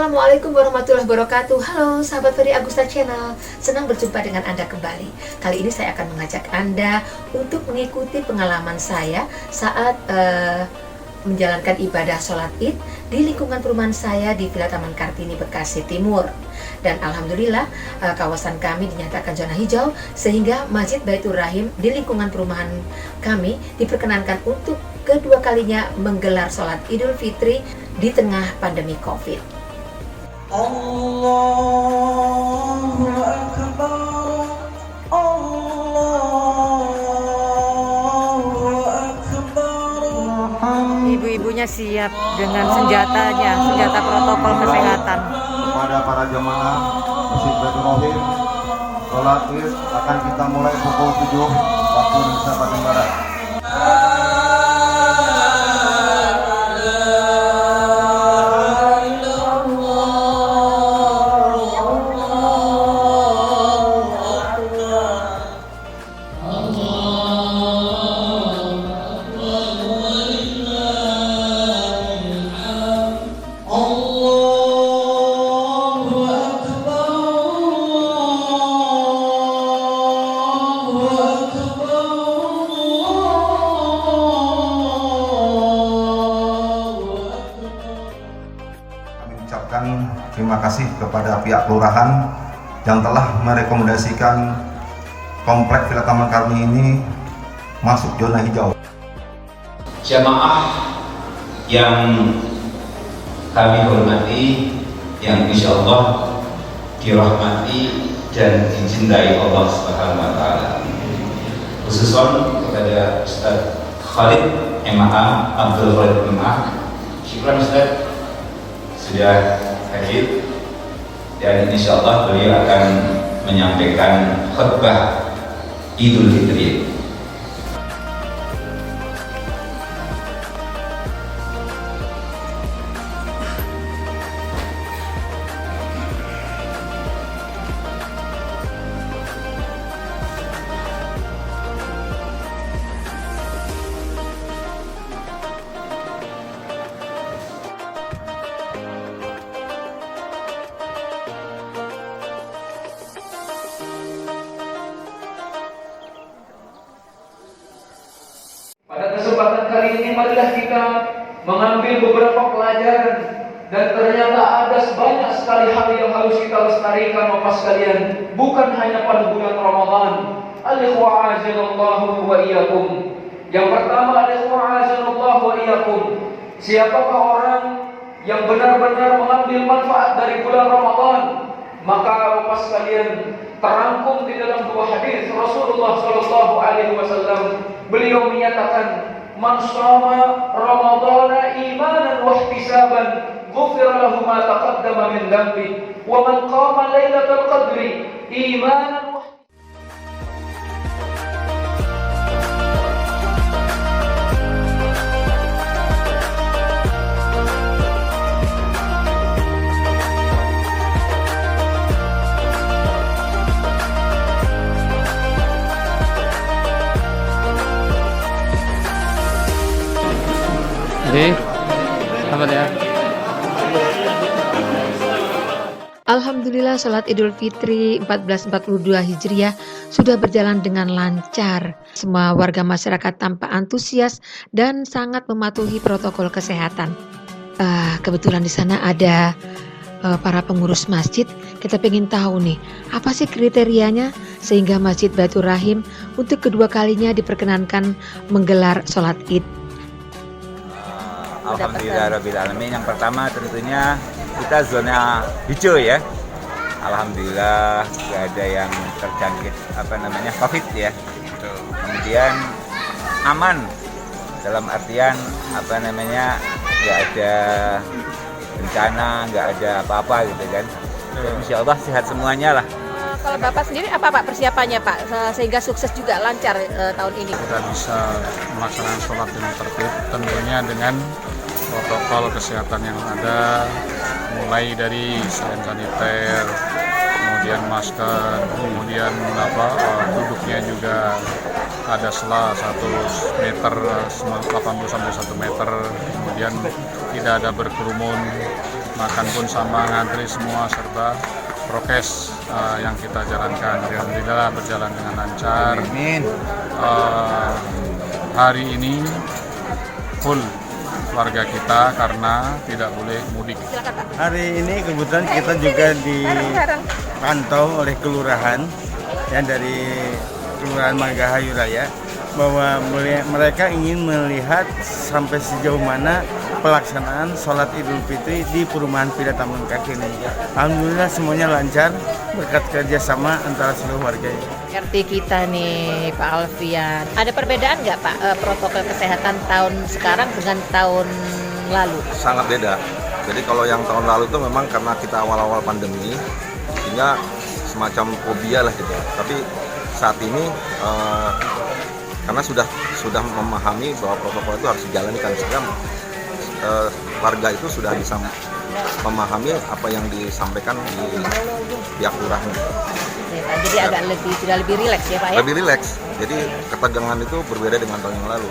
Assalamualaikum warahmatullahi wabarakatuh. Halo sahabat Ferry Agusta Channel, senang berjumpa dengan Anda kembali. Kali ini saya akan mengajak Anda untuk mengikuti pengalaman saya saat menjalankan ibadah sholat id di lingkungan perumahan saya di Villa Taman Kartini, Bekasi Timur. Dan alhamdulillah kawasan kami dinyatakan zona hijau, sehingga Masjid Baitur Rahim di lingkungan perumahan kami diperkenankan untuk kedua kalinya menggelar sholat Idul Fitri di tengah pandemi Covid. Allahu Akbar, Allahu Akbar. Ibu-ibunya siap dengan senjata protokol kesehatan. Kepada para jemaah Masjid Baitur Rahim, sholat id akan kita mulai pukul 7 waktu Indonesia bagian barat. Ucapkan terima kasih kepada pihak kelurahan yang telah merekomendasikan komplek Villa Taman Kartini ini masuk zona hijau. Jamaah yang kami hormati, yang insya Allah dirahmati dan dicintai Allah Subhanahu wa Ta'ala, khususnya kepada Ustaz Khalid MA Abdul Khalid MA. Syukur Ustaz sudah hadir, dan insya Allah beliau akan menyampaikan khutbah Idul Fitri. Pada kesempatan kali ini marilah kita mengambil beberapa pelajaran, dan ternyata ada banyak sekali hal yang harus kita lestarikan Bapak sekalian, bukan hanya pada bulan Ramadan. Al-ikhwa azanallahu wa iyyakum. Yang pertama, al-ikhwa azanallahu wa iyyakum, siapakah orang yang benar-benar mengambil manfaat dari bulan Ramadan? Maka Bapak sekalian, terangkum di dalam dua hadis Rasulullah sallallahu alaihi wasallam. Beliau menyatakan, "Man shama Ramadhana imanan wa ihtisaban, ghufira lahu ma taqaddama min dhanbi, wa man qama lailatal qadri imanan wa Jadi, apa ya? Alhamdulillah sholat Idul Fitri 1442 Hijriah sudah berjalan dengan lancar. Semua warga masyarakat tampak antusias dan sangat mematuhi protokol kesehatan. Kebetulan di sana ada para pengurus masjid. Kita pengen tahu nih, apa sih kriterianya sehingga Masjid Baitur Rahim untuk kedua kalinya diperkenankan menggelar sholat id. Alhamdulillahirrabbilalamin. Yang pertama tentunya kita zona hijau ya. Alhamdulillah tidak ada yang terjangkit COVID ya. Kemudian aman dalam artian nggak ada bencana, nggak ada apa-apa gitu kan. Insya Allah sehat semuanya lah. Kalau Bapak sendiri apa Pak persiapannya Pak sehingga sukses juga lancar tahun ini? Kita bisa melaksanakan sholat dengan tertib, tentunya dengan protokol kesehatan yang ada, mulai dari saniter, kemudian masker, kemudian duduknya juga ada selah 1 meter, 80 sampai 1 meter, kemudian tidak ada berkerumun, makan pun sama, ngantri semua, serta prokes yang kita jalankan. Alhamdulillah berjalan dengan lancar. Hari ini full warga kita karena tidak boleh mudik. Hari ini kebetulan kita juga dipantau oleh kelurahan ya, dari Kelurahan Margahayu Raya, bahwa mereka ingin melihat sampai sejauh mana pelaksanaan sholat Idul Fitri di perumahan Villa Taman Kaki ini. Alhamdulillah semuanya lancar berkat kerjasama antara seluruh warga. RT kita nih Pak Alfian, ada perbedaan nggak Pak protokol kesehatan tahun sekarang dengan tahun lalu? Sangat beda. Jadi kalau yang tahun lalu itu memang karena kita awal-awal pandemi, sehingga semacam fobia lah gitu. Tapi saat ini karena sudah memahami bahwa protokol itu harus dijalankan, sehingga warga itu sudah bisa memahami apa yang disampaikan di pihak lurahnya. Jadi agak sudah lebih rileks ya Pak ya? Lebih rileks. Jadi ketegangan itu berbeda dengan tahun yang lalu.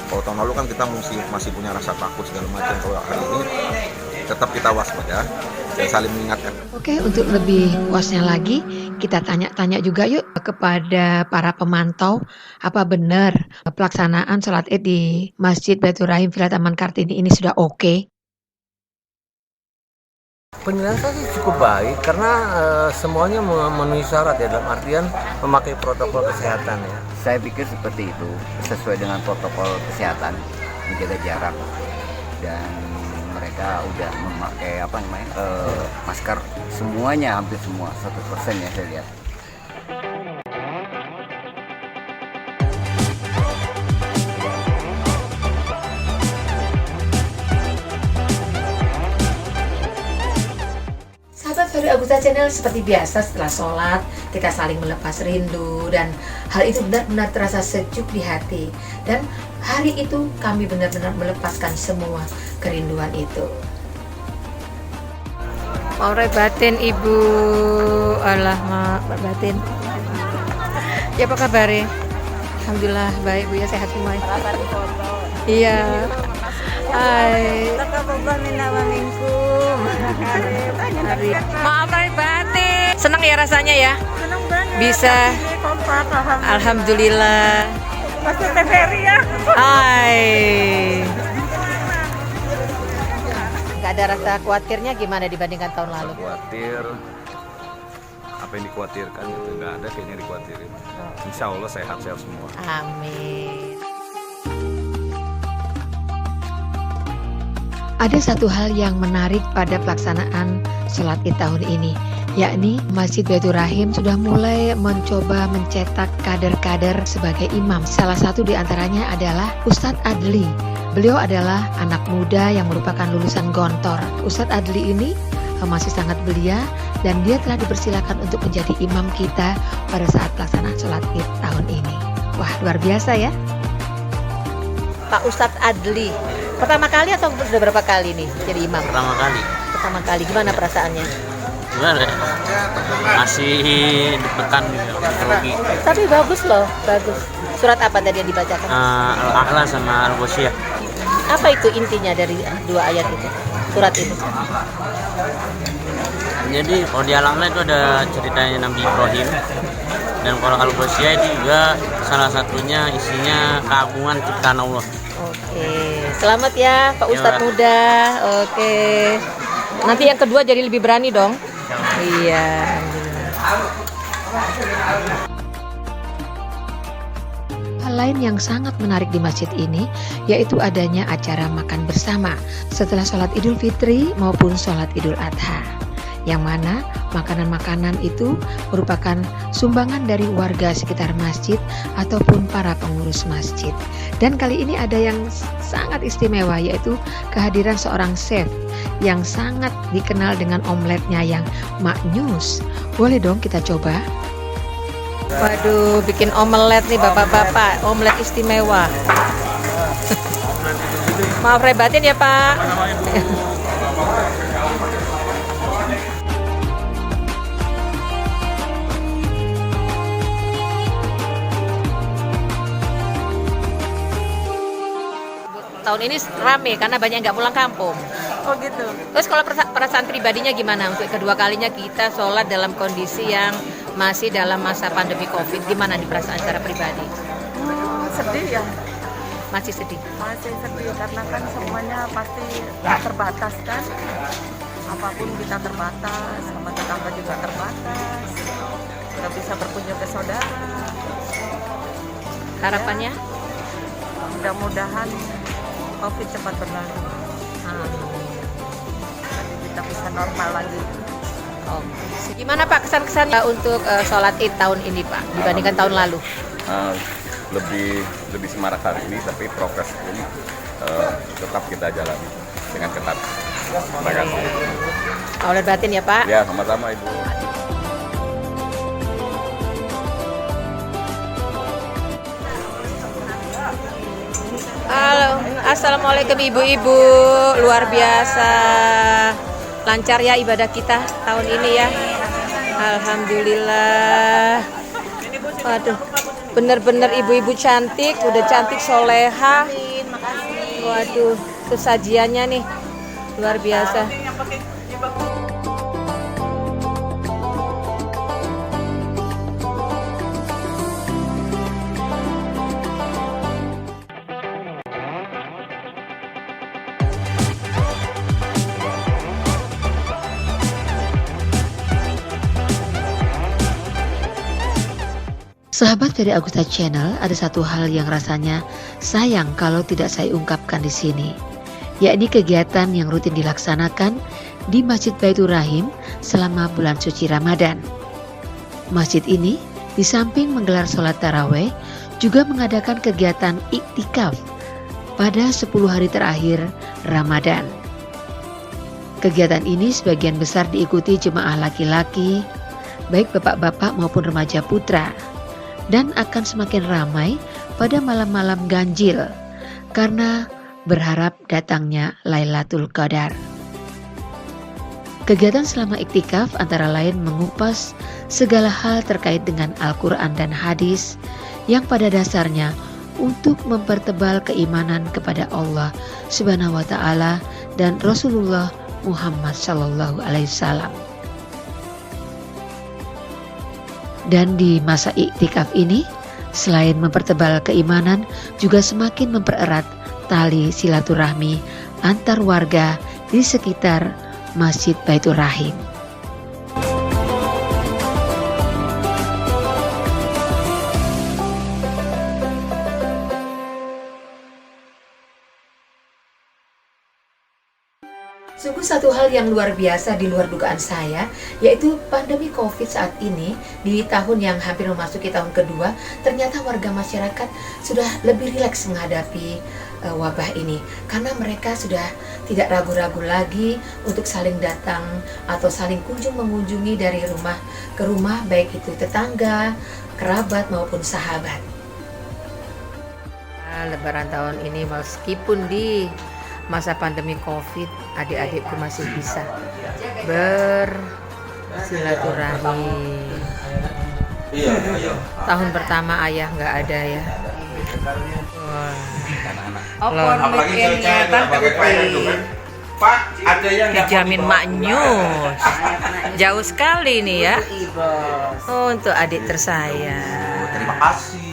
Kalau tahun lalu kan kita masih punya rasa takut segala macam. Kalau hari ini tetap kita waspada dan saling mengingatkan. Oke, untuk lebih puasnya lagi, kita tanya-tanya juga yuk kepada para pemantau, apa benar pelaksanaan sholat Id di Masjid Baitur Rahim Villa Taman Kartini ini sudah oke? Penjelasan sih cukup baik karena semuanya memenuhi syarat ya, dalam artian memakai protokol kesehatan ya. Saya pikir seperti itu, sesuai dengan protokol kesehatan, menjaga jarak, dan mereka udah memakai masker semuanya, hampir semua 100% ya saya lihat. Sahabat Agusta Channel, seperti biasa setelah sholat kita saling melepas rindu, dan hal itu benar-benar terasa sejuk di hati, dan hari itu kami benar-benar melepaskan semua kerinduan itu. Maure batin Ibu, alah Mbak Batin. Ya apa kabar? Alhamdulillah baik Bu ya, sehat semua. Iya. Hai. Maaf lahir batin. Senang ya rasanya ya? Senang banget. Bisa. Kompak, alhamdulillah. Masuk TVRI ya. Hai. Gak ada rasa khawatirnya gimana dibandingkan tahun lalu? Khawatir, apa yang dikhawatirkan gitu, nggak ada kayaknya dikhawatirin. Insya Allah sehat-sehat semua. Amin. Ada satu hal yang menarik pada pelaksanaan sholat Id tahun ini, yakni Masjid Baitur Rahim sudah mulai mencoba mencetak kader-kader sebagai imam. Salah satu di antaranya adalah Ustadz Adli. Beliau adalah anak muda yang merupakan lulusan Gontor. Ustadz Adli ini masih sangat belia, dan dia telah dipersilakan untuk menjadi imam kita pada saat pelaksanaan sholat Id tahun ini. Wah, luar biasa ya. Pak Ustadz Adli, pertama kali atau sudah berapa kali nih jadi imam? Pertama kali. Pertama kali, gimana perasaannya? Gimana ya? Masih deg-degan gitu, grogi. Tapi bagus loh, bagus. Surat apa tadi yang dibacakan? Al-A'la sama Al-Ghasyiyah. Apa itu intinya dari dua ayat itu, surat itu? Jadi kalau di Al-A'la itu ada ceritanya Nabi Ibrahim, dan kalau Al-Ghasyiyah itu juga salah satunya isinya keagungan ciptaan Allah. Oke, selamat ya Pak Ustadz muda. Oke, nanti yang kedua jadi lebih berani dong. Iya. Hal lain yang sangat menarik di masjid ini yaitu adanya acara makan bersama setelah sholat Idul Fitri maupun sholat Idul Adha, yang mana makanan-makanan itu merupakan sumbangan dari warga sekitar masjid ataupun para pengurus masjid. Dan kali ini ada yang sangat istimewa, yaitu kehadiran seorang chef yang sangat dikenal dengan omeletnya yang maknyus. Boleh dong kita coba? Waduh, bikin omelet nih bapak-bapak, omelet istimewa. Maaf rebatin ya Pak. Tahun ini rame karena banyak yang nggak pulang kampung. Oh gitu. Terus kalau perasaan pribadinya gimana untuk kedua kalinya kita sholat dalam kondisi yang masih dalam masa pandemi COVID? Gimana di perasaan secara pribadi? Sedih ya. Masih sedih? Masih sedih karena kan semuanya pasti terbatas kan. Apapun kita terbatas, sama tetangga juga terbatas. Nggak bisa berkunjung ke saudara. Harapannya? Mudah-mudahan COVID cepat berlalu. Kita bisa normal lagi. Oh. Gimana Pak kesan-kesan untuk sholat Id tahun ini Pak dibandingkan tahun lalu? Lebih semarak hari ini, tapi prokes pun tetap kita jalani dengan ketat. Terima kasih. Oleh batin ya Pak? Ya, sama-sama Ibu. Halo, assalamualaikum ibu-ibu, luar biasa, lancar ya ibadah kita tahun ini ya, alhamdulillah. Waduh, bener-bener ibu-ibu cantik, udah cantik soleha. Waduh, tuh sajiannya nih, luar biasa. Sahabat dari Agusta Channel, ada satu hal yang rasanya sayang kalau tidak saya ungkapkan di sini, yakni kegiatan yang rutin dilaksanakan di Masjid Baitur Rahim selama bulan suci Ramadan. Masjid ini di samping menggelar sholat taraweh, juga mengadakan kegiatan iktikaf pada 10 hari terakhir Ramadan. Kegiatan ini sebagian besar diikuti jemaah laki-laki, baik bapak-bapak maupun remaja putra, dan akan semakin ramai pada malam-malam ganjil karena berharap datangnya Lailatul Qadar. Kegiatan selama iktikaf antara lain mengupas segala hal terkait dengan Al-Quran dan hadis yang pada dasarnya untuk mempertebal keimanan kepada Allah Subhanahu wa Ta'ala dan Rasulullah Muhammad Sallallahu Alaihi Wasallam. Dan di masa iktikaf ini, selain mempertebal keimanan, juga semakin mempererat tali silaturahmi antar warga di sekitar Masjid Baitur Rahim. Sungguh satu hal yang luar biasa di luar dugaan saya, yaitu pandemi COVID saat ini di tahun yang hampir memasuki tahun kedua, ternyata warga masyarakat sudah lebih rileks menghadapi wabah ini, karena mereka sudah tidak ragu-ragu lagi untuk saling datang atau saling kunjung mengunjungi dari rumah ke rumah, baik itu tetangga, kerabat maupun sahabat. Lebaran tahun ini meskipun di masa pandemi COVID, adik-adikku masih bisa bersilaturahmi. Tahun pertama ayah nggak ada ya. Apalagi Pak, ada yang dijamin maknyus. Jauh sekali nih ya. Oh, untuk adik tersayang. Terima kasih.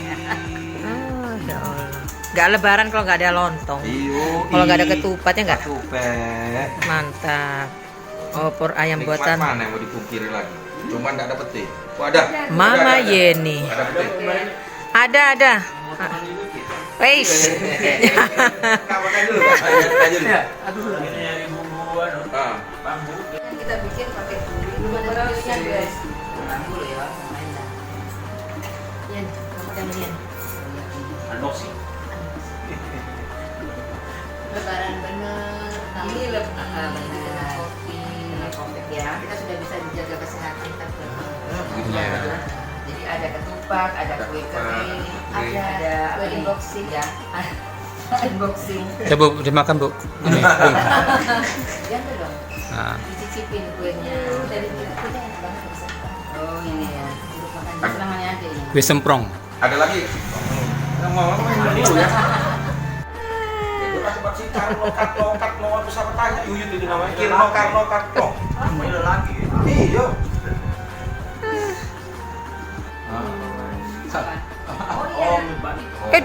Gak lebaran kalau nggak ada lontong. Kalau nggak ada ketupatnya nggak. Ketupet. Mantap. Opor ayam buatan. Mana yang mau dipungkiri lagi? Cuman nggak ada peti. Oh, ada. Mama ada. Yeni. Ada peti. Ada. Weis. Kita bikin pakai berasnya guys. Dulu ya. Yan, kamu yan. Unboxing. Lebaran bener. Ini lebaran bener. Covid ya. Kita sudah bisa menjaga kesehatan kita. Jadi ada ketupat, ada kue kering, ada kue unboxing ya. Unboxing. Coba dimakan Bu. Ini. Jangan dong. Nah. Dicicipin kuenya. Dari kuenya enak banget. Oh ini ya. Untuk makan namanya aja ini. Kue semprong. Ada lagi. Mau dulu ya. hebat sih Karno bisa bertanya Yuyut itu namanya Karno. Namanya lagi. Iya.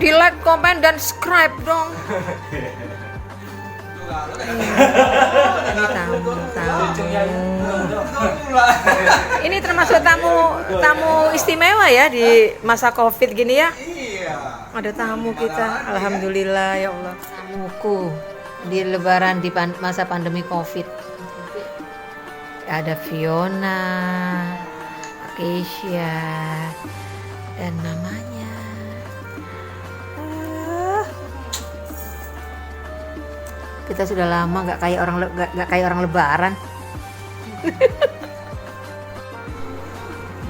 Di like, komen, dan subscribe dong. Ini tamu. Ini termasuk tamu istimewa ya di masa COVID gini ya. Ada tamu kita, alhamdulillah ya Allah. Tamuku di Lebaran di masa pandemi COVID. Ada Fiona, Keisha, dan namanya. Kita sudah lama nggak kayak orang Lebaran.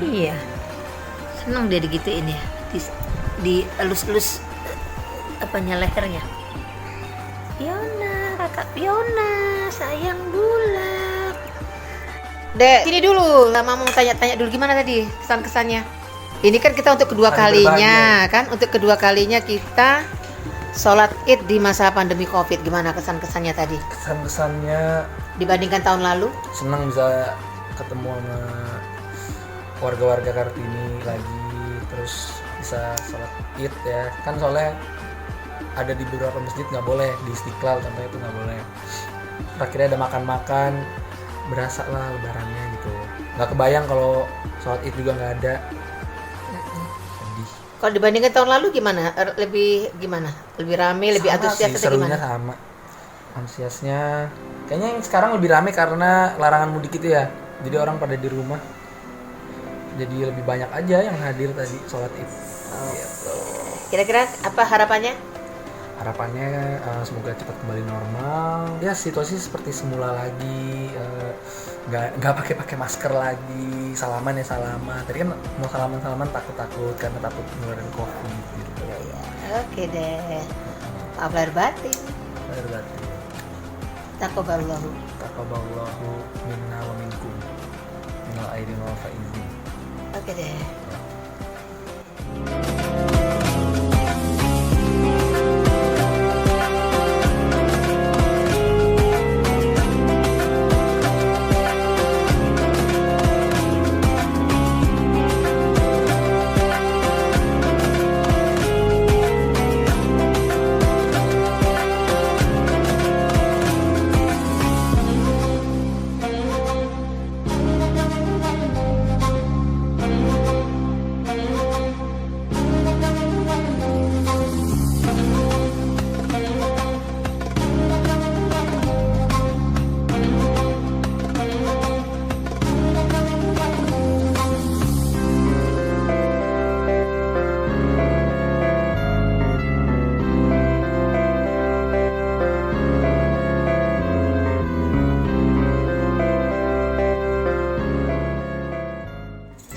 Iya, senang dia digituin ya, di elus-elus apanya lehernya. Fiona, kakak Fiona, sayang bulat. Dek, sini dulu. Mama mau tanya-tanya dulu gimana tadi kesan-kesannya. Ini kan kita untuk kedua kalinya, kan? Untuk kedua kalinya kita sholat Id di masa pandemi COVID. Gimana kesan-kesannya tadi? Kesan-kesannya dibandingkan tahun lalu? Senang bisa ketemu sama warga-warga Kartini lagi, terus bisa sholat Id ya. Kan soalnya ada di beberapa masjid nggak boleh, di Istiqlal contohnya itu nggak boleh. Akhirnya ada makan-makan, berasa lah lebarannya gitu. Nggak kebayang kalau sholat Id juga nggak ada. Kalau dibandingkan tahun lalu gimana? Lebih rame, lebih antusias atau serunya gimana? sama. Antusiasnya kayaknya yang sekarang lebih rame karena larangan mudik itu ya. Jadi orang pada di rumah. Jadi lebih banyak aja yang hadir tadi sholat Id. Gitu. Kira-kira apa harapannya? Harapannya semoga cepat kembali normal. Ya situasi seperti semula lagi. Nggak pakai masker lagi, salaman ya salaman. Tadi kan mau salaman takut karena takut ngeluarin COVID gitu. Ya. Oke deh. Maaf lahir batin. Taqabbalallahu minna wa minkum. Minal aidin wal faizin. Oke deh.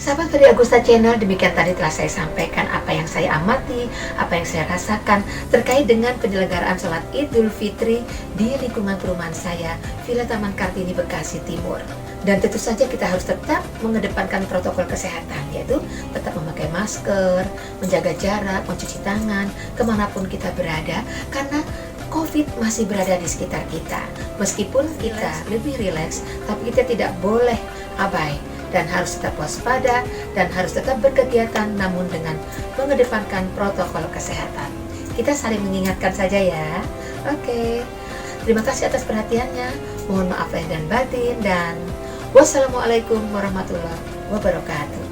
Sahabat Ferry Agusta Channel, demikian tadi telah saya sampaikan apa yang saya amati, apa yang saya rasakan terkait dengan penyelenggaraan sholat Idul Fitri di lingkungan perumahan saya, Villa Taman Kartini, Bekasi Timur. Dan tentu saja kita harus tetap mengedepankan protokol kesehatan, yaitu tetap memakai masker, menjaga jarak, mencuci tangan, kemanapun kita berada, karena COVID masih berada di sekitar kita. Meskipun kita lebih rileks, tapi kita tidak boleh abai dan harus tetap waspada dan harus tetap berkegiatan, namun dengan mengedepankan protokol kesehatan. Kita saling mengingatkan saja ya. Oke. Terima kasih atas perhatiannya. Mohon maaf lahir dan batin, dan wassalamualaikum warahmatullahi wabarakatuh.